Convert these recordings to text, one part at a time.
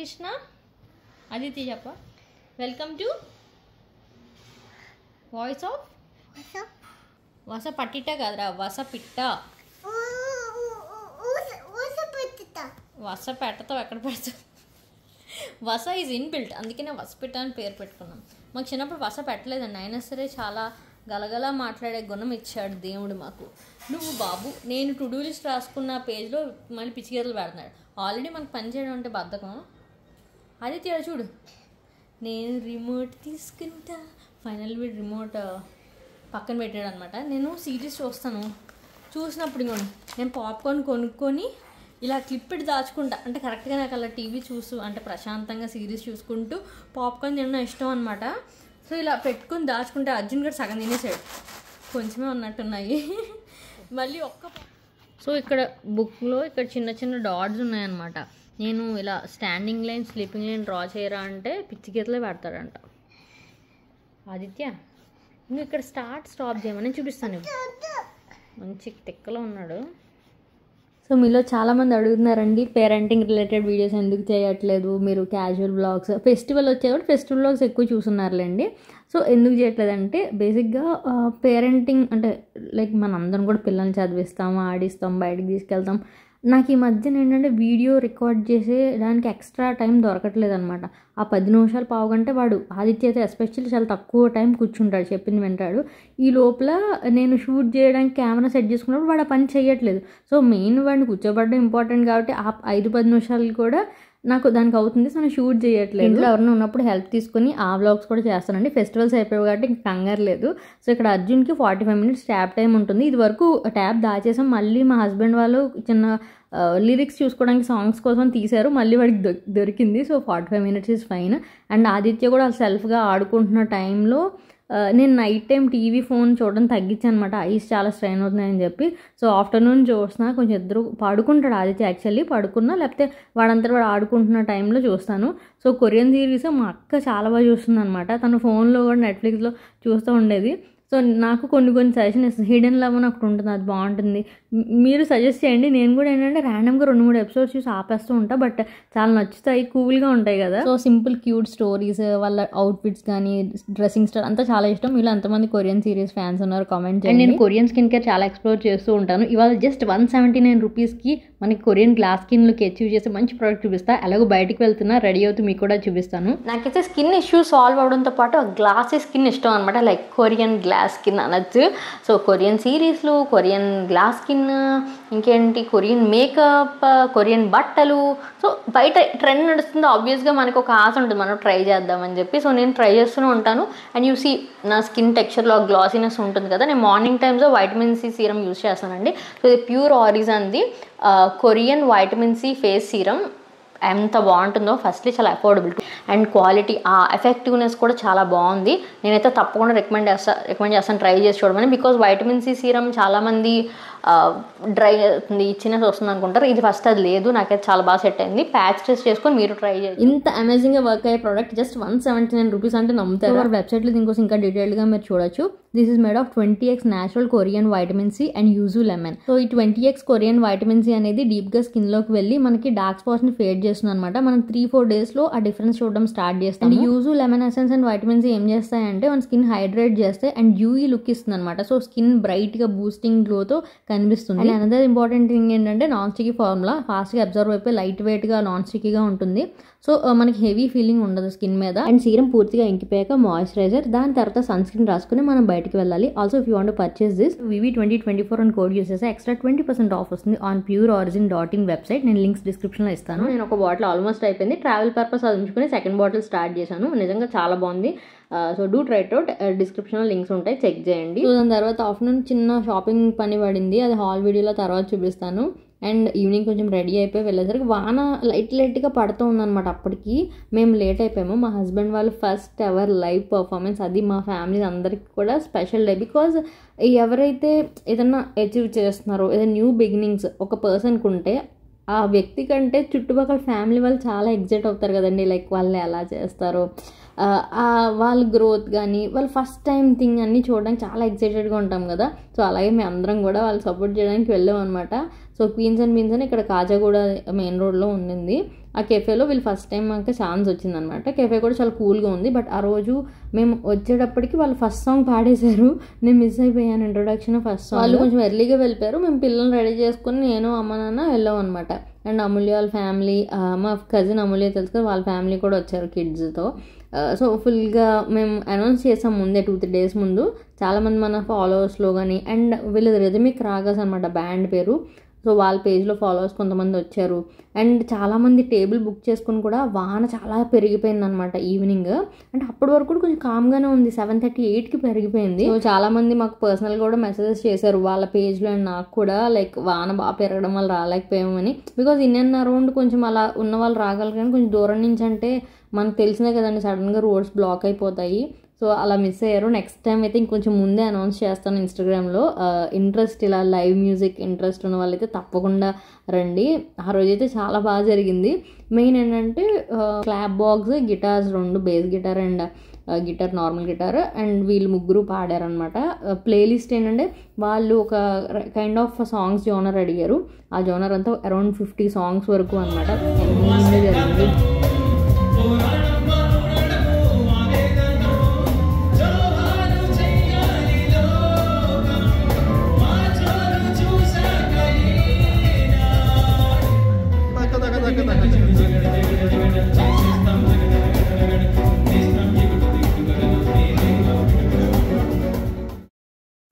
కృష్ణ అదితి చెప్ప welcome to voice of వస పట్టిట కదరా వస పిట్ట వస పెట్టతో ఎక్కడ పెడతాం వస ఈజ్ ఇన్బిల్ట్ అందుకనే వస పిట్ట అని పేరు పెట్టుకున్నాం. మాకు చిన్నప్పుడు వస పెట్టలేదండి, అయినా సరే చాలా గలగల మాట్లాడే గుణం ఇచ్చాడు దేవుడు మాకు. నువ్వు బాబు నేను టు డూ లిస్ట్ రాసుకున్న పేజ్లో మళ్ళీ పిచ్చిగీతలు పెడుతున్నాడు. ఆల్రెడీ మనకు పని చేయడం అంటే బద్ధకం. అది తీరా చూడు, నేను రిమోట్ తీసుకుంటా ఫైనల్ వీడు రిమోట్ పక్కన పెట్టాడు అనమాట. నేను సిరీస్ చూస్తాను, చూసినప్పుడు ఇంకోండి నేను పాప్కార్న్ కొనుక్కొని ఇలా క్లిప్ పెట్టి దాచుకుంటా. అంటే కరెక్ట్గా నాకు అలా టీవీ చూస్తూ అంటే ప్రశాంతంగా సిరీస్ చూసుకుంటూ పాప్కార్న్ తినడం ఇష్టం అనమాట. సో ఇలా పెట్టుకుని దాచుకుంటే అర్జున్ గారు సగం తినేసాడు, కొంచెమే ఉన్నట్టున్నాయి మళ్ళీ సో ఇక్కడ బుక్లో ఇక్కడ చిన్న చిన్న డాట్స్ ఉన్నాయన్నమాట. నేను ఇలా standing line sleeping line draw చేయరా అంటే పిచ్చి గీతలే పెడతాడంట ఆదిత్య. నువ్వు ఇక్కడ స్టాప్ చేయమని చూపిస్తాను. మంచి తిక్కలో ఉన్నాడు. సో మీలో చాలామంది అడుగుతున్నారండి పేరెంటింగ్ రిలేటెడ్ వీడియోస్ ఎందుకు చేయట్లేదు మీరు, క్యాజువల్ బ్లాగ్స్ ఫెస్టివల్ వచ్చాయి కూడా ఫెస్టివల్ బ్లాగ్స్ ఎక్కువ చూస్తున్నారులేండి. సో ఎందుకు చేయట్లేదంటే బేసిక్గా పేరెంటింగ్ అంటే లైక్ మనందరం కూడా పిల్లల్ని చదివిస్తాం, ఆడిస్తాం, బయటికి తీసుకెళ్తాం. నాకు ఈ మధ్యన ఏంటంటే వీడియో రికార్డ్ చేసే దానికి ఎక్స్ట్రా టైం దొరకట్లేదు అనమాట. ఆ 10 నిమిషాలు పావుగంటే వాడు ఆదిత్య అయితే ఎస్పెషల్లీ చాలా తక్కువ టైం కూర్చుంటాడు, చెప్పింది వింటాడు. ఈ లోపల నేను షూట్ చేయడానికి కెమెరా సెట్ చేసుకున్నప్పుడు వాడు ఆ పని చేయట్లేదు. సో మెయిన్ వాడిని కూర్చోబడడం ఇంపార్టెంట్ కాబట్టి ఆ 5-10 నిమిషాలు కూడా నాకు దానికి అవుతుంది. సో నేను షూట్ చేయట్లేదు. ఇంట్లో ఎవరైనా ఉన్నప్పుడు హెల్ప్ తీసుకుని ఆ వ్లాగ్స్ కూడా చేస్తానండి. ఫెస్టివల్స్ అయిపోయాయి కాబట్టి ఇంక కంగారు లేదు. సో ఇక్కడ అర్జున్కి 45 మినిట్స్ ట్యాబ్ టైం ఉంటుంది. ఇది వరకు ట్యాబ్ దాచేసాం, మళ్ళీ మా హస్బెండ్ వాళ్ళు చిన్న లిరిక్స్ చూసుకోవడానికి సాంగ్స్ కోసం తీశారు, మళ్ళీ వాడికి దొరికింది. So 45 minutes is fine. And Aditya కూడా సెల్ఫ్గా ఆడుకుంటున్న టైంలో నేను నైట్ టైం టీవీ ఫోన్ చూడడం తగ్గించాను అనమాట, ఐస్ చాలా స్ట్రెయిన్ అవుతున్నాయని చెప్పి. సో ఆఫ్టర్నూన్ చూస్తున్నా కొంచెం ఇద్దరు పడుకుంటాడు ఆదిత్య, యాక్చువల్లీ పడుకున్నా లేకపోతే వాడంతా వాడు ఆడుకుంటున్న టైంలో చూస్తాను. సో కొరియన్ సిరీస్ మా అక్క చాలా బాగా చూస్తుంది అనమాట, తన ఫోన్లో కూడా నెట్ఫ్లిక్స్లో చూస్తూ ఉండేది. సో నాకు కొన్ని సజెషన్ ఇస్తుంది. హిడెన్ లవ్ అని ఒకటి ఉంటుంది, అది బాగుంటుంది, మీరు సజెస్ట్ చేయండి. నేను కూడా ఏంటంటే ర్యాండమ్గా 2-3 ఎపిసోడ్స్ చూసి ఆపేస్తూ ఉంటా, బట్ చాలా నచ్చుతాయి, కూల్గా ఉంటాయి కదా. సో సింపుల్ క్యూట్ స్టోరీస్, వాళ్ళ అవుట్ఫిట్స్ కానీ డ్రెస్సింగ్ స్టైల్ అంతా చాలా ఇష్టం. ఇలా ఎంతమంది కొరియన్ సిరీస్ ఫ్యాన్స్ ఉన్నారు కామెంట్ చేయండి. నేను కొరియన్ స్కిన్ కేర్ చాలా ఎక్స్ప్లోర్ చేస్తూ ఉంటాను. ఇవాళ జస్ట్ 179 రూపీస్కి మనకి కొరియన్ గ్లాస్ స్కిన్లోకి అచీవ్ చేసి మంచి ప్రోడక్ట్ చూపిస్తా. అలాగే బయటికి వెళ్తున్నా, రెడీ అవుతూ మీకు కూడా చూపిస్తాను. నాకైతే స్కిన్ ఇష్యూ సాల్వ్ అవడంతో పాటు గ్లాసీ స్కిన్ ఇష్టం అనమాట, లైక్ కొరియన్ గ్లాస్ స్కిన్ అనొచ్చు. సో కొరియన్ సిరీస్లు, కొరియన్ గ్లాస్ స్కిన్, ఇంకేంటి కొరియన్ మేకప్, కొరియన్ బట్టలు. సో బయట ట్రెండ్ నడుస్తుంది, ఆబ్వియస్గా మనకు ఒక ఆశ ఉంటుంది మనం ట్రై చేద్దామని చెప్పి. సో నేను ట్రై చేస్తూనే ఉంటాను. అండ్ యూ సీ నా స్కిన్ టెక్స్చర్లో గ్లాసీనెస్ ఉంటుంది కదా. నేను మార్నింగ్ టైమ్స్లో వైటమిన్ సి సీరం యూజ్ చేస్తానండి. సో ఇది ప్యూర్ ఆరిజన్ది Korean vitamin C face serum. ఎంత బాగుంటుందో, ఫస్ట్లీ చాలా అఫోర్డబుల్ అండ్ క్వాలిటీ, ఆ ఎఫెక్టివ్నెస్ కూడా చాలా బాగుంది. నేనైతే తప్పకుండా రికమెండ్ చేస్తాను ట్రై చేసి చూడమని. బికాజ్ వైటమిన్ సి సీరం చాలామంది డ్రై అవుతుంది, ఇచ్చినెస్ వస్తుంది అనుకుంటారు, ఇది ఫస్ట్ అది లేదు. నాకైతే చాలా బాగా సెట్ అయింది. ప్యాచ్ టెస్ట్ చేసుకొని మీరు ట్రై చేయండి. ఇంత అమేజింగ్గా వర్క్ అయ్యే ప్రోడక్ట్ జస్ట్ 179 రూపీస్ అంటే నమ్ముతారు. వారి వెబ్సైట్లో దీనికోసం ఇంకా డీటెయిల్గా మీరు చూడొచ్చు. This is made of 20x natural Korean vitamin C and yuzu lemon. So ఈ 20x కొరియన్ వైటమిన్ సి అనేది డీప్గా స్కిన్లోకి వెళ్ళి మనకి డార్క్ స్పాట్స్ని ఫేడ్ చేస్తుంది అనమాట. మనం 3-4 డేస్లో ఆ డిఫరెన్స్ చూడడం స్టార్ట్ చేస్తాం. And yuzu lemon essence and vitamin C ఏం చేస్తాయంటే మన స్కిన్ హైడ్రేట్ చేస్తే అండ్ డ్యూయీ లుక్ ఇస్తుంది అనమాట. సో స్కిన్ బ్రైట్గా బూస్టింగ్ గ్లోతో కనిపిస్తుంది. అండ్ అనదర్ ఇంపార్టెంట్ థింగ్ ఏంటంటే నాన్ స్టికీ ఫార్ములా, ఫాస్ట్గా అబ్జర్వ్ అయిపోయి లైట్ వెయిట్గా నాన్ స్టికీగా ఉంటుంది. సో మనకి హెవీ ఫీలింగ్ ఉండదు స్కిన్ మీద. అండ్ సీరం పూర్తిగా ఇంకిపోయాక మాయిశ్చరైజర్, దాని తర్వాత సన్ స్క్రీన్ రాసుకుని మనం బయటికి వెళ్ళాలి. Also if you want to purchase this VV2024 అని కోడ్ యూస్ చేస్తే ఎక్స్ట్రా 20% ఆఫ్ వస్తుంది ఆన్ pureorigin.in వెబ్సైట్. నేను లింక్స్ డిస్క్రిప్షన్లో ఇస్తాను. నేను ఒక బాటిల్ ఆల్మోస్ట్ అయిపోయింది, ట్రావెల్ పర్పస్ అది ఉంచుకుని సెకండ్ బాటిల్ స్టార్ట్ చేశాను. నిజంగా చాలా బాగుంది. So do try it out, డిస్క్రిప్షన్లో లింక్స్ ఉంటాయి, చెక్ చేయండి. సో దాని తర్వాత ఆఫ్టర్నూన్ చిన్న షాపింగ్ పని పడింది, అది హాల్ వీడియోలో తర్వాత చూపిస్తాను. అండ్ ఈవినింగ్ కొంచెం రెడీ అయిపోయి వెళ్ళేసరికి వాన లైట్గా పడుతూ ఉందన్నమాట. అప్పటికి మేము లేట్ అయిపోయాము. మా హస్బెండ్ వాళ్ళు ఫస్ట్ ఎవర్ లైవ్ పర్ఫార్మెన్స్, అది మా ఫ్యామిలీ అందరికి కూడా స్పెషల్ డే. బికాజ్ ఎవరైతే ఏదన్నా అచీవ్ చేస్తున్నారో, ఏదైనా న్యూ బిగినింగ్స్ ఒక పర్సన్కి ఉంటే ఆ వ్యక్తి కంటే చుట్టుపక్కల ఫ్యామిలీ వాళ్ళు చాలా ఎగ్జైట్ అవుతారు కదండి. లైక్ వాళ్ళు ఎలా చేస్తారో వాళ్ళ గ్రోత్ కానీ వాళ్ళ ఫస్ట్ టైం థింగ్ అన్నీ చూడడానికి చాలా ఎక్సైటెడ్గా ఉంటాం కదా. సో అలాగే మేము అందరం కూడా వాళ్ళు సపోర్ట్ చేయడానికి వెళ్ళాం అనమాట. సో క్వీన్స్ అండ్ బీన్స్ అని ఇక్కడ కాజాగూడ మెయిన్ రోడ్లో ఉండింది. ఆ కెఫేలో వీళ్ళు ఫస్ట్ టైం మాకు ఛాన్స్ వచ్చిందనమాట. కెఫే కూడా చాలా కూల్గా ఉంది. బట్ ఆ రోజు మేము వచ్చేటప్పటికి వాళ్ళు ఫస్ట్ సాంగ్ పాడేశారు. నేను మిస్ అయిపోయాను ఇంట్రొడక్షన్ ఫస్ట్ సాంగ్. వాళ్ళు కొంచెం ఎర్లీగా వెళ్ళిపోయారు. మేము పిల్లల్ని రెడీ చేసుకుని నేను అమ్మ నాన్న వెళ్ళాం అనమాట. అండ్ అమూల్య వాళ్ళ ఫ్యామిలీ, మా కజిన్ అమూల్య తెలుసు కదా, వాళ్ళ ఫ్యామిలీ కూడా వచ్చారు కిడ్స్తో. సో ఫుల్గా మేము అనౌన్స్ చేసాం ముందే 2-3 days ముందు. చాలామంది మన ఫాలోవర్స్లో కానీ, అండ్ వీళ్ళది రిథమిక్ రాగాస్ అనమాట బ్యాండ్ పేరు. సో వాళ్ళ పేజ్లో ఫాలోవర్స్ కొంతమంది వచ్చారు. అండ్ చాలామంది టేబుల్ బుక్ చేసుకుని కూడా వాన చాలా పెరిగిపోయింది అనమాట ఈవినింగ్. అంటే అప్పటి వరకు కూడా కొంచెం కామ్గానే ఉంది, 7:38కి పెరిగిపోయింది. సో చాలామంది మాకు పర్సనల్గా కూడా మెసేజెస్ చేశారు వాళ్ళ పేజ్లో. అండ్ నాకు కూడా లైక్ వాన బాగా పెరగడం వల్ల రాలేకపోయామని. బికాజ్ ఇన్ అండ్ అరౌండ్ కొంచెం అలా ఉన్న వాళ్ళు రాగలరు, కానీ కొంచెం దూరం నుంచి అంటే మనకు తెలిసినే కదండి, సడన్గా రోడ్స్ బ్లాక్ అయిపోతాయి. సో అలా మిస్ అయ్యారు. నెక్స్ట్ టైం అయితే ఇంకొంచెం ముందే అనౌన్స్ చేస్తాను ఇన్స్టాగ్రామ్లో. ఇంట్రెస్ట్ ఇలా లైవ్ మ్యూజిక్ ఇంట్రెస్ట్ ఉన్న వాళ్ళైతే తప్పకుండా రండి. ఆ రోజైతే చాలా బాగా జరిగింది. మెయిన్ ఏంటంటే clap box, guitars 2, base guitar and guitar, normal guitar, and వీళ్ళు ముగ్గురు పాడారనమాట. ప్లేలిస్ట్ ఏంటంటే వాళ్ళు ఒక కైండ్ ఆఫ్ సాంగ్స్ జోనర్ అడిగారు. ఆ జోనర్ అంతా అరౌండ్ 50 songs వరకు అనమాట జరిగింది.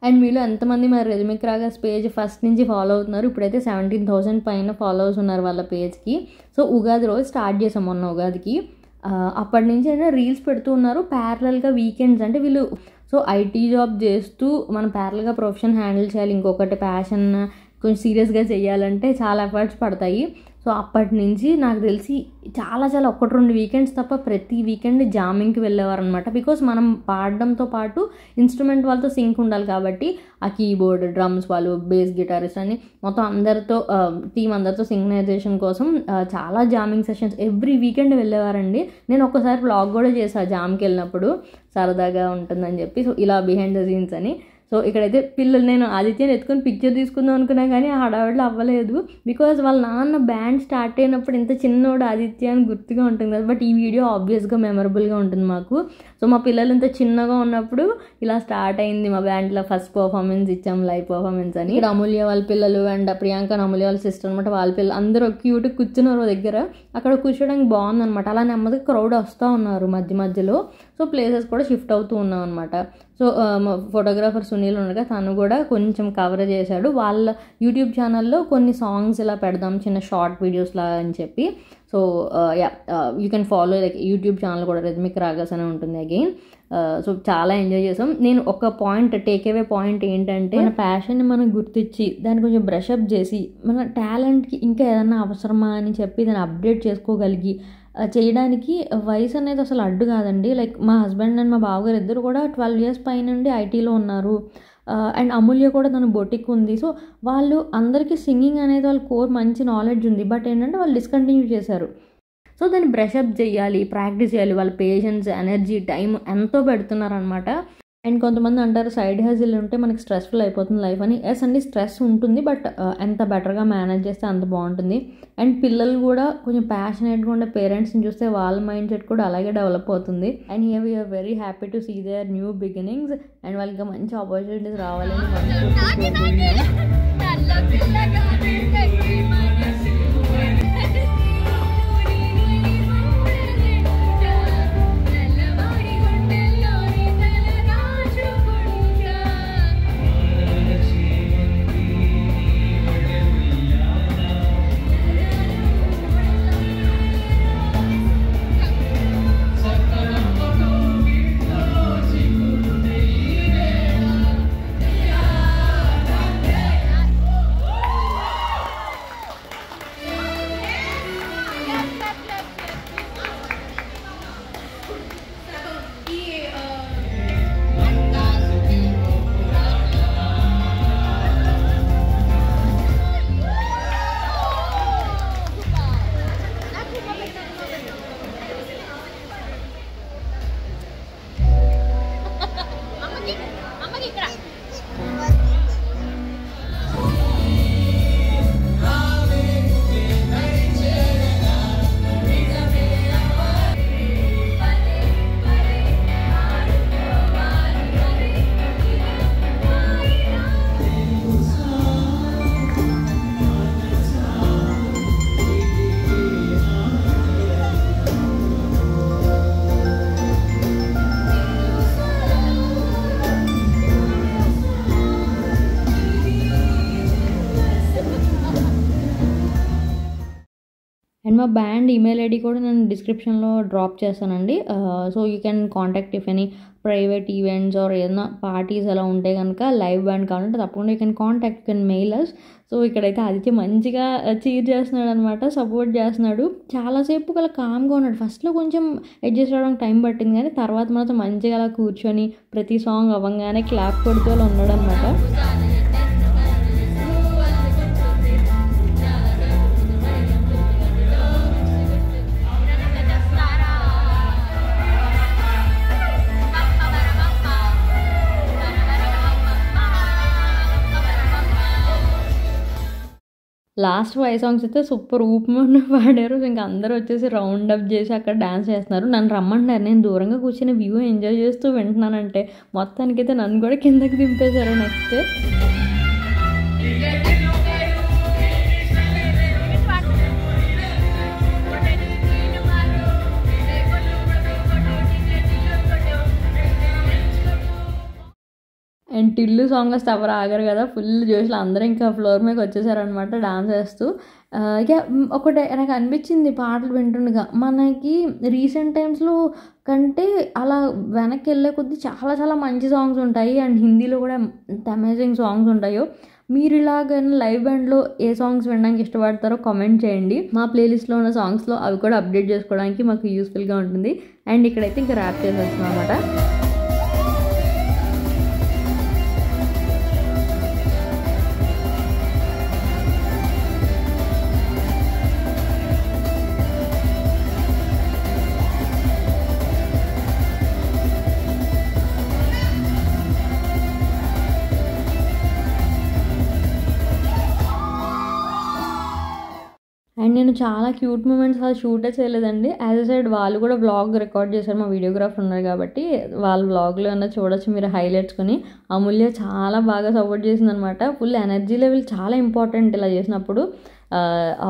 అండ్ మీలో ఎంతమంది మరి రిథమిక్ రాగాస్ పేజ్ ఫస్ట్ నుంచి ఫాలో అవుతున్నారు? ఇప్పుడైతే 17,000 పైన ఫాలోవర్స్ ఉన్నారు వాళ్ళ పేజ్కి. సో ఉగాది రోజు స్టార్ట్ చేసాం మొన్న ఉగాదికి. అప్పటి నుంచి అయినా రీల్స్ పెడుతూ ఉన్నారు ప్యారలల్గా వీకెండ్స్. అంటే వీళ్ళు సో ఐటీ జాబ్ చేస్తూ మనం ప్యారల్గా ప్రొఫెషన్ హ్యాండిల్ చేయాలి, ఇంకొకటి ప్యాషన్ కొంచెం సీరియస్గా చేయాలంటే చాలా ఎఫర్ట్స్ పడతాయి. సో అప్పటి నుంచి నాకు తెలిసి చాలా 1-2 వీకెండ్స్ తప్ప ప్రతి వీకెండ్ జామింగ్కి వెళ్ళేవారు అనమాట. బికాస్ మనం పాడడంతో పాటు ఇన్స్ట్రుమెంట్ వాళ్ళతో సింక్ ఉండాలి కాబట్టి ఆ కీబోర్డ్, డ్రమ్స్ వాళ్ళు, బేస్ గిటారిస్ట్ అని మొత్తం అందరితో టీం అందరితో సింక్రనైజేషన్ కోసం చాలా జామింగ్ సెషన్స్ ఎవ్రీ వీకెండ్ వెళ్ళేవారండి. నేను ఒక్కసారి వ్లాగ్ కూడా చేశాను జామ్కి వెళ్ళినప్పుడు, సరదాగా ఉంటుందని చెప్పి. సో ఇలా బిహైండ్ ద సీన్స్ అని. సో ఇక్కడైతే పిల్లలు, నేను ఆదిత్యని ఎత్తుకొని పిక్చర్ తీసుకుందాం అనుకున్నా కానీ ఆ హడావిడిలో అవ్వలేదు. బికాజ్ వాళ్ళ నాన్న బ్యాండ్ స్టార్ట్ అయినప్పుడు ఇంత చిన్నోడు ఆదిత్య అని గుర్తుగా ఉంటుంది కదా. బట్ ఈ వీడియో ఆబ్వియస్గా మెమరబుల్గా ఉంటుంది మాకు. సో మా పిల్లలు ఇంత చిన్నగా ఉన్నప్పుడు ఇలా స్టార్ట్ అయింది మా బ్యాండ్లో ఫస్ట్ పర్ఫార్మెన్స్ ఇచ్చాం, లైవ్ పర్ఫార్మెన్స్ అని. ఇక్కడ అమూల్య వాళ్ళ పిల్లలు అండ్ ప్రియాంక అమూల్య వాళ్ళ సిస్టర్ అనమాట, వాళ్ళ పిల్లలు అందరూ క్యూట్ కూర్చున్నారు దగ్గర. అక్కడ కూర్చోడానికి బాగుందనమాట. అలా నెమ్మదిగా క్రౌడ్ వస్తూ ఉన్నారు మధ్యలో. సో ప్లేసెస్ కూడా షిఫ్ట్ అవుతూ ఉన్నాం అనమాట. సో ఫోటోగ్రాఫర్ సునీల్ ఉండగా తను కూడా కొంచెం కవర్ చేశాడు. వాళ్ళ యూట్యూబ్ ఛానల్లో కొన్ని సాంగ్స్ ఇలా పెడదాం చిన్న షార్ట్ వీడియోస్ లాగా అని చెప్పి. So you can follow like YouTube channel కూడా రిథమిక్ రాగాస్ అని ఉంటుంది అగైన్. సో చాలా ఎంజాయ్ చేసాం. నేను ఒక పాయింట్ టేక్ అవే పాయింట్ ఏంటంటే, మన ప్యాషన్ని మనం గుర్తించి దాన్ని కొంచెం బ్రషప్ చేసి మన టాలెంట్కి ఇంకా ఏదన్నా అవసరమా అని చెప్పి దాన్ని అప్డేట్ చేసుకోగలిగి చేయడానికి వయసు అనేది అసలు అడ్డు కాదండి. లైక్ మా హస్బెండ్ అండ్ మా బావగారు ఇద్దరు కూడా 12 years పై నుండి ఐటీలో ఉన్నారు. అండ్ అమూల్య కూడా తన బొటిక్ ఉంది. సో వాళ్ళు అందరికీ సింగింగ్ అనేది వాళ్ళ కోర్ మంచి నాలెడ్జ్ ఉంది. బట్ ఏంటంటే వాళ్ళు డిస్కంటిన్యూ చేశారు. సో దాన్ని బ్రషప్ చేయాలి, ప్రాక్టీస్ చేయాలి. వాళ్ళ పేషెన్స్, ఎనర్జీ, టైం ఎంతో పెడుతున్నారు అనమాట. అండ్ కొంతమంది అంటారు సైడ్ హజిల్ ఉంటే మనకి స్ట్రెస్ఫుల్ అయిపోతుంది లైఫ్ అని. ఎస్ అండి, స్ట్రెస్ ఉంటుంది, బట్ ఎంత బెటర్గా మేనేజ్ చేస్తే అంత బాగుంటుంది. అండ్ పిల్లలు కూడా కొంచెం ప్యాషనేట్గా ఉండే పేరెంట్స్ని చూస్తే వాళ్ళ మైండ్ సెట్ కూడా అలాగే డెవలప్ అవుతుంది. And here we're very happy to see their new beginnings. And వాళ్ళకి మంచి ఆపర్చునిటీస్ రావాలని అండ్ మా బ్యాండ్ ఈమెయిల్ ఐడి కూడా నేను డిస్క్రిప్షన్లో డ్రాప్ చేస్తానండి. So you can contact if any private events or ఏదైనా పార్టీస్ అలా ఉంటే కనుక లైవ్ బ్యాండ్ కావాలంటే తప్పకుండా you can contact, you can mail us. So ఇక్కడైతే ఆదిత్య మంచిగా చీర్ చేస్తున్నాడు అనమాట, సపోర్ట్ చేస్తున్నాడు. చాలాసేపు అలా కామ్గా ఉన్నాడు. ఫస్ట్లో కొంచెం అడ్జస్ట్ అవ్వడానికి టైం పట్టింది, కానీ తర్వాత మాత్రం మంచిగా అలా కూర్చొని ప్రతి సాంగ్ అవ్వగానే క్లాప్ కొడుతూ అలా ఉన్నాడు అనమాట. లాస్ట్ 5 సాంగ్స్ అయితే సూపర్ ఊపమని పాడారు. ఇంకా అందరూ వచ్చేసి రౌండ్ అప్ చేసి అక్కడ డ్యాన్స్ చేస్తున్నారు. నన్ను రమ్మంటారు, నేను దూరంగా కూర్చొని వ్యూ ఎంజాయ్ చేస్తూ వింటున్నానంటే మొత్తానికైతే నన్ను కూడా కిందకి దింపేశారు. నెక్స్ట్ అండ్ టిల్లు సాంగ్ వస్తే ఎవరు ఆగారు కదా, ఫుల్ జోష్లో అందరూ ఇంకా ఫ్లోర్ మీదకి వచ్చేసారనమాట డాన్స్ చేస్తూ. ఇక ఒకటి నాకు అనిపించింది పాటలు వింటుండగా, మనకి రీసెంట్ టైమ్స్లో కంటే అలా వెనక్కి వెళ్ళే కొద్దీ చాలా చాలా మంచి సాంగ్స్ ఉంటాయి. అండ్ హిందీలో కూడా ఎంత అమేజింగ్ సాంగ్స్ ఉంటాయో. మీరు ఇలాగైనా లైవ్ బ్యాండ్లో ఏ సాంగ్స్ వినడానికి ఇష్టపడతారో కామెంట్ చేయండి. మా ప్లేలిస్ట్లో ఉన్న సాంగ్స్లో అవి కూడా అప్డేట్ చేసుకోవడానికి మాకు యూస్ఫుల్గా ఉంటుంది. అండ్ ఇక్కడైతే ఇంకా ర్యాప్ చేసేస్తాం అనమాట. అండ్ నేను చాలా క్యూట్ మూమెంట్స్ అలా షూటే చేయలేదండి. యాజ్ ఎ సైడ్ వాళ్ళు కూడా వ్లాగ్ రికార్డ్ చేశారు, మా వీడియోగ్రాఫర్ ఉన్నారు కాబట్టి వాళ్ళ వ్లాగ్లో అన్నా చూడొచ్చు మీరు హైలైట్స్కొని. అమూల్య చాలా బాగా సపోర్ట్ చేసిందనమాట. ఫుల్ ఎనర్జీ లెవెల్ చాలా ఇంపార్టెంట్ ఇలా చేసినప్పుడు.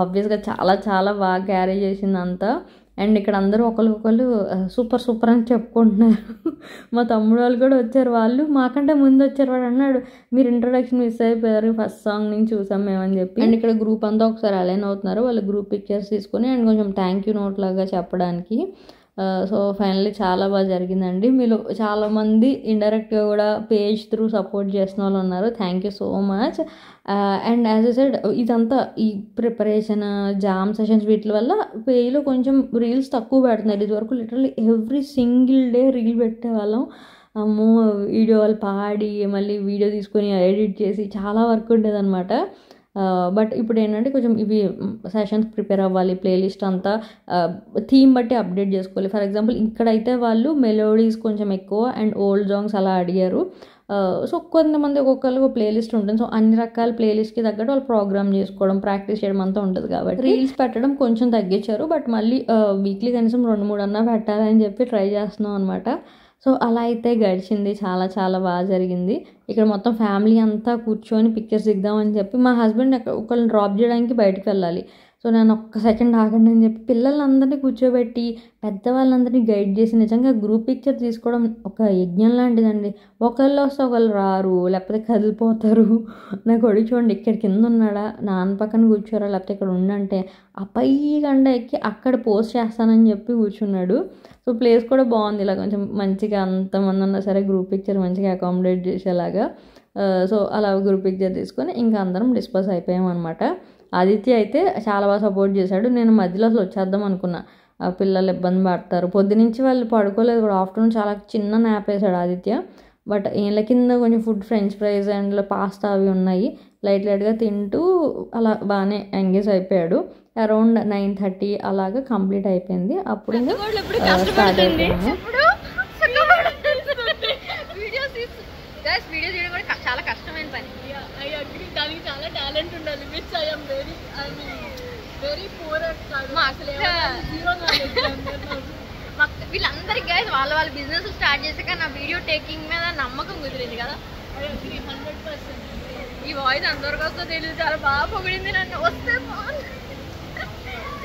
ఆబ్వియస్గా చాలా చాలా బాగా క్యారీ చేసింది అంతా. అండ్ ఇక్కడ అందరూ ఒకరికొకరు సూపర్ సూపర్ అని చెప్పుకుంటున్నారు. మా తమ్ముడు వాళ్ళు కూడా వచ్చారు, వాళ్ళు మాకంటే ముందు వచ్చారు. వాడు అన్నాడు, మీరు ఇంట్రొడక్షన్ మిస్ అయిపోయారు, ఫస్ట్ సాంగ్ నుంచి చూసాం మేమని చెప్పి. అండ్ ఇక్కడ గ్రూప్ అంతా ఒకసారి అలైన్ అవుతున్నారు, వాళ్ళు గ్రూప్ పిక్చర్స్ తీసుకొని అండ్ కొంచెం థ్యాంక్ యూ నోట్ లాగా చెప్పడానికి. సో ఫైనల్లీ చాలా బాగా జరిగిందండి. మీరు చాలామంది ఇండైరెక్ట్గా కూడా పేజ్ త్రూ సపోర్ట్ చేసిన వాళ్ళు ఉన్నారు. Thank you so much. And as a side ఇదంతా ఈ ప్రిపరేషన్ జామ్ సెషన్స్ వీటి వల్ల పేజ్లో కొంచెం రీల్స్ తక్కువ పెడుతున్నారు. ఇదివరకు literally every single day reel పెట్టేవాళ్ళం. అమ్మో వీడియో వాళ్ళు పాడి మళ్ళీ వీడియో తీసుకొని ఎడిట్ చేసి చాలా వర్క్ ఉండేదన్నమాట. బట్ ఇప్పుడు ఏంటంటే కొంచెం ఇవి సెషన్స్ ప్రిపేర్ అవ్వాలి, ప్లేలిస్ట్ అంతా థీమ్ బట్టి అప్డేట్ చేసుకోవాలి. ఫర్ ఎగ్జాంపుల్ ఇక్కడైతే వాళ్ళు మెలోడీస్ కొంచెం ఎక్కువ అండ్ ఓల్డ్ సాంగ్స్ అలా అడిగారు. సో కొంతమంది ఒక్కొక్కరికి ప్లేలిస్ట్ ఉంటుంది. సో అన్ని రకాల ప్లేలిస్ట్కి తగ్గట్టు వాళ్ళు ప్రోగ్రామ్ చేసుకోవడం, ప్రాక్టీస్ చేయడం అంతా ఉంటుంది కాబట్టి రీల్స్ పెట్టడం కొంచెం తగ్గించారు. బట్ మళ్ళీ వీక్లీ కనీసం 2-3 అన్నా పెట్టాలని చెప్పి ట్రై చేస్తున్నాం అనమాట. సో అలా అయితే గడిచింది, చాలా చాలా బాగా జరిగింది. ఇక్కడ మొత్తం ఫ్యామిలీ అంతా కూర్చొని పిక్చర్స్ దిద్దామని చెప్పి మా హస్బెండ్ ఒకళ్ళని డ్రాప్ చేయడానికి బయటకు వెళ్ళాలి. సో నేను ఒక్క సెకండ్ ఆగండి అని చెప్పి పిల్లలందరినీ కూర్చోబెట్టి పెద్దవాళ్ళందరినీ గైడ్ చేసి నిజంగా గ్రూప్ పిక్చర్ తీసుకోవడం ఒక యజ్ఞం లాంటిదండి. ఒకళ్ళు వస్తే ఒకళ్ళు రారు, లేకపోతే కదిలిపోతారు. నా కొడుకు చూడండి ఇక్కడ కింద ఉన్నాడా, నాన్న పక్కన కూర్చోరా, లేకపోతే ఇక్కడ ఉండంటే ఆ పై గంట ఎక్కి అక్కడ పోస్ట్ చేస్తానని చెప్పి కూర్చున్నాడు. సో ప్లేస్ కూడా బాగుంది, ఇలా కొంచెం మంచిగా అంతమంది ఉన్నా సరే గ్రూప్ పిక్చర్ మంచిగా అకామిడేట్ చేసేలాగా. సో అలా గ్రూప్ పిక్చర్ తీసుకొని ఇంకా అందరం డిస్పర్స్ అయిపోయాం అనమాట. ఆదిత్య అయితే చాలా బాగా సపోర్ట్ చేశాడు. నేను మధ్యలో అసలు వచ్చేద్దాం అనుకున్నా, పిల్లలు ఇబ్బంది పడతారు. పొద్దునుంచి వాళ్ళు పడుకోలేదు కూడా, ఆఫ్టర్నూన్ చాలా చిన్న నాప్ వేసాడు ఆదిత్య. బట్ వీళ్ళ కింద కొంచెం food French fries and pasta అవి ఉన్నాయి, లైట్గా తింటూ అలా బాగానే ఎంగేజ్ అయిపోయాడు. అరౌండ్ 9:30 అలాగా కంప్లీట్ అయిపోయింది. అప్పుడు స్టార్ట్ అయిపోయాము. వీడియో చేయడం కూడా చాలా కష్టమైన పని. ఐ అగ్రీ, దానికి చాలా టాలెంట్ ఉండాలి. Which I am very poor at. వీళ్ళందరికీ గైస్ వాళ్ళ బిజినెస్ స్టార్ట్ చేసాక నా వీడియో టేకింగ్ మీద నమ్మకం కుదిరింది కదా. 100%. ఈ వాయిస్ అందరికి వస్తుందో తెలియదు, చాలా బాగా పొగిడింది నన్ను. వస్తే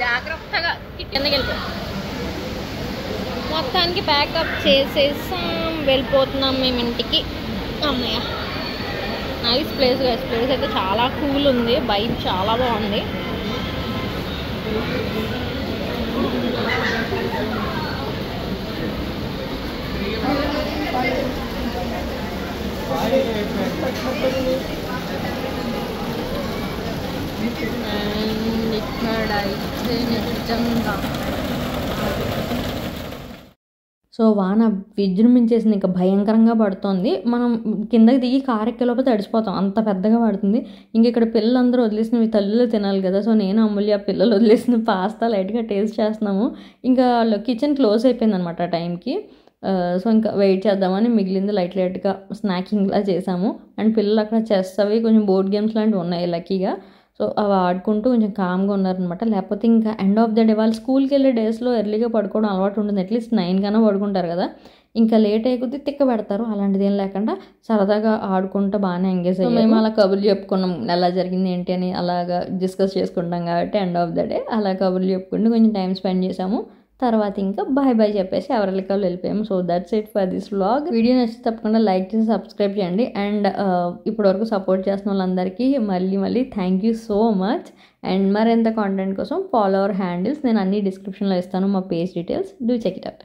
జాగ్రత్తగా కిందకి వెళ్ళిపో. మొత్తానికి ప్యాకప్ చేసేసాం, వెళ్ళిపోతున్నాం మేము ఇంటికి. అమ్మయ్య, నైస్ ప్లేస్ గైస్. ప్లేస్ అయితే చాలా కూల్ ఉంది, వైబ్ చాలా బాగుంది. అండ్ ఇక్కడ అయితే నిజంగా సో వాన విజృంభించేసింది, ఇంకా భయంకరంగా పడుతోంది. మనం కిందకి దిగి కారు ఎక్కేలోపు తడిసిపోతాం, అంత పెద్దగా పడుతుంది. ఇంక ఇక్కడ పిల్లలందరూ వదిలేసినవి తల్లులు తినాలి కదా, సో నేను అమూల్య పిల్లలు వదిలేసిన పాస్తా లైట్గా టేస్ట్ చేస్తున్నాము. ఇంకా కిచెన్ క్లోజ్ అయిపోయింది అనమాట ఆ టైంకి. సో ఇంకా వెయిట్ చేద్దామని మిగిలింది లైట్గా స్నాకింగ్లా చేసాము. అండ్ పిల్లలు అక్కడ చెస్ అవి కొంచెం బోర్డ్ గేమ్స్ లాంటివి ఉన్నాయి లక్కీగా. సో అవి ఆడుకుంటూ కొంచెం కామ్గా ఉన్నారనమాట. లేకపోతే ఇంకా ఎండ్ ఆఫ్ ద డే వాళ్ళు స్కూల్కి వెళ్ళే డేస్లో ఎర్లీగా పడుకోవడం అలవాటు ఉంటుంది, అట్లీస్ట్ 9 కన్నా పడుకుంటారు కదా. ఇంకా లేట్ అయిపోతే తిక్క పెడతారు, అలాంటిది ఏం లేకుండా సరదాగా ఆడుకుంటూ బాగానే ఎంగేజ్ అయ్యాము. మేము అలా కబుర్లు చెప్పుకున్నాం, ఎలా జరిగింది ఏంటి అని అలాగా డిస్కస్ చేసుకుంటాం కాబట్టి ఎండ్ ఆఫ్ ద డే అలా కబుర్లు చెప్పుకుంటూ కొంచెం టైం స్పెండ్ చేసాము. తర్వాత ఇంకా బాయ్ చెప్పేసి ఎవరికి వాళ్ళు వెళ్ళిపోయాము. So that's it for this vlog. Video నచ్చితే తప్పకుండా లైక్ చేసి సబ్స్క్రైబ్ చేయండి. అండ్ ఇప్పటివరకు సపోర్ట్ చేస్తున్న వాళ్ళందరికీ మళ్ళీ thank you so much. And మరింత కాంటెంట్ కోసం ఫాలో అవర్ హ్యాండిల్స్ నేను అన్ని డిస్క్రిప్షన్లో ఇస్తాను, మా page details. Do check it out.